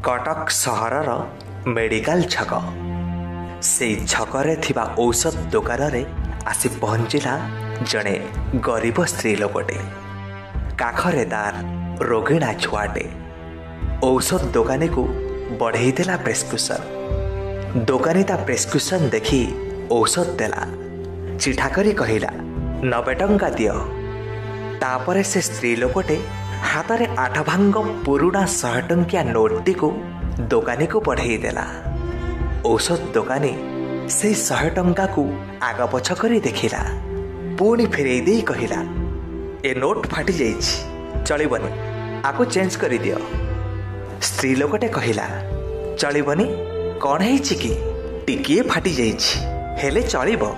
Cuttack सहरर medical छक से छकरे थिबा औषध दुकान रे आसी पहुंचला जड़े गरीब स्त्री लोकटे। काखरे तार रोगिणा छुआटे। औषध दुकानी को बढ़ई देला प्रेस्क्रिप्शन। दुकानी ता प्रेस्क्रिप्शन देखी औषध देला, चिठा करी कहिला 90 टंका दियो। तापरे से स्त्री लोकटे हाथरे 8 भांग पुरुणा 100 टंकिया नोटटी को दुकानी को बढ़ई देला। औषध दुकानी से 100 टंका को आग पछ करी देखिला, पुणी फेरई दे कहिला ए नोट फाटी जाइछि, चलिबनी, आको चेंज करी दियो। स्त्री लोकटे कहिला चलिबनी, कौन हेछि कि टिकिए फाटी जाइछि, हेले चलिबो।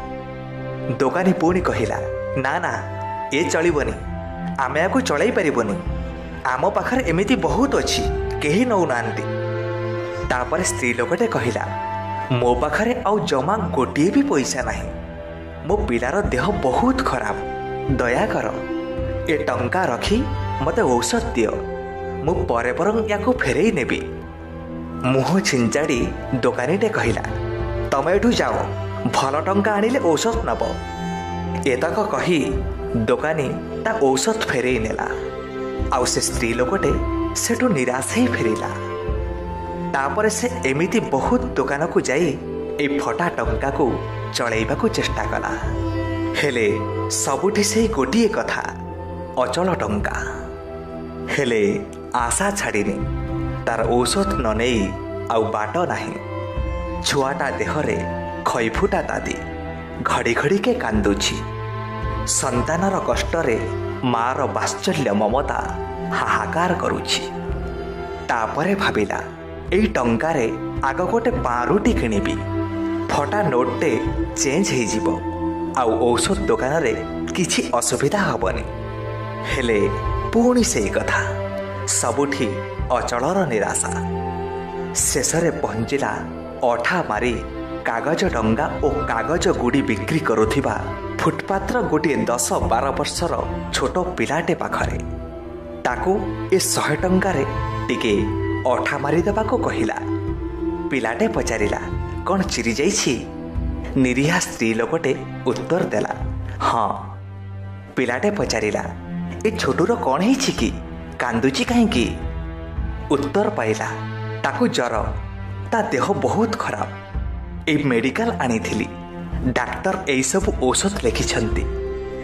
दुकानी पुणी कहिला ना ना ए चलिबनी, आमे आको चलाई परिबनी, आम पाखरे एमिति बहुत अछि, केही नौ नांती। तापर स्त्री लोकटे कहिला मो पाखरे आउ जमा गोटिए भी पैसा नाही, मो पिलार देह बहुत खराब, दया कर ए टंका रखी मते औषध दियो, मु परे परंग याको फेरई नेबी। मुह छिंचाड़ी दुकानीटे कहिला तमे एठू जाओ, भल टंका आनिले औषध नब। एतक कही दुकानी ता औषध फेरई नेला। आउ से स्त्री लोकटे सेठू निराश ही फेरिला। तापरे से एमिति बहुत दुकान को जाई ए फटा टंका को चलैबा को चेष्टा कला, हेले सबुठी से गोटिए कथा अचल टंका। हेले आशा छाड़िनी, तार औषध न नेई आउ बाट नाही। छुआटा देहरे खैफुटा तादी घड़ी घड़ी के कांदुछि। संतानर कष्टरे मार बात्सल्य ममता हाहाकार करुछि। तापरे भाबिला एई टंकारे आग गोटे पारुटी किनिबी, फटा नोटटे चेंज हो जिवो, आउ औषध दुकान रे किछि असुविधा हबनी। हेले पुणी से कथा, सबुठी अचलर निराशा। शेषरे पहुंचिला अठा मारी कागज डंगा और कागज गुड़ी बिक्री करुथिबा फुटपाथर गोटे 10-12 वर्षर छोट पिलाटे पाखरे। ताकू ए 100 टंकारे टिके अठा मारी देबाको कहिला। पिलाटे पचारिला कौन चिरी जाइछि? निरीहा स्त्री लोकटे उत्तर देला हाँ। पिलाटे पचारिला ए छोटूर कौन हेछि कि, कांदुची काहेकि? उत्तर पाइला ताकू जर, ता देह बहुत खराब, ए मेडिकल आनीथिली, डाक्टर एई सब औषध लिखिछंती,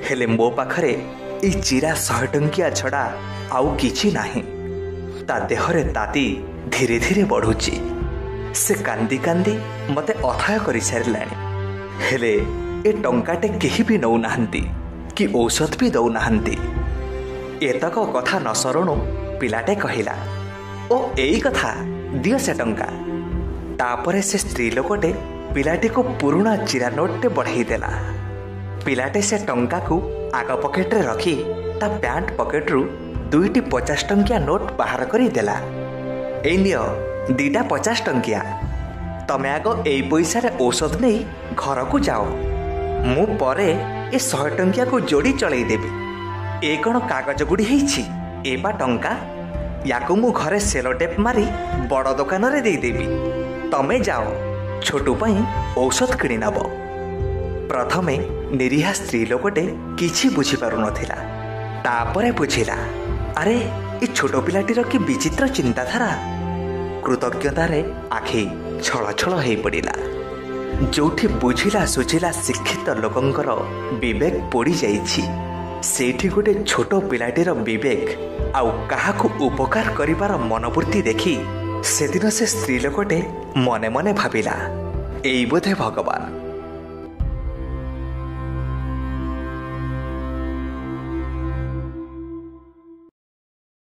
हेले मो पाखरे ए चिरा 100 टंकिया छड़ा आउ किछि नाही। ता देहरे ताती धीरे धीरे बढ़ुची। से कांदी कांदी मते अथय करि सारिलानी, हेले ए टंकाटे केही भी नौ नाहंती कि औषध भी दौ नाहंती। एतक कथा न सरणु पिलाटे कहिला ओ एई कथा, दियो से टंका। तापरे से स्त्री लोकटे पिलाटी को पुरुणा चिरा नोटटे बढ़ई देला। पिलाटे से टंका को आग पकेट रे रखी ता पैंट पकेट रु 2टी 50 टंकिया नोट बाहर करी देला। एई नियो 2टा 50 टंकिया, तमे आग एई पैसा रे औषध नहीं घर को जाओ, मु परे ए 100 टंकिया को जोड़ी चलई देबी। ए कौन कागज गुड़ी हेछि? ए बा टंका, याको मु घरे सेलो टेप मारी बड़ दुकान रे देई देबी, तमे जाओ छोटू पई औषध किणी नब। प्रथमे निरीहा स्त्री लोकटे किछि बुझी पारु नथिला, तापरे बुझिला अरे ए छोट पिलाटीर कि विचित्र चिंताधारा। कृतज्ञतारे आखि छल छल हेई पड़िला। जोठी बुझिला सुझिला शिक्षित लोकंकर विवेक पोड़ी जाइछि, सेठी गोटे छोट पिलाटीर विवेक आउ काहाकू उपकार करिबार मनोवृत्ति देखी सेदिन से स्त्री लोकटे मने मने भाबिला एई बोधे भगवान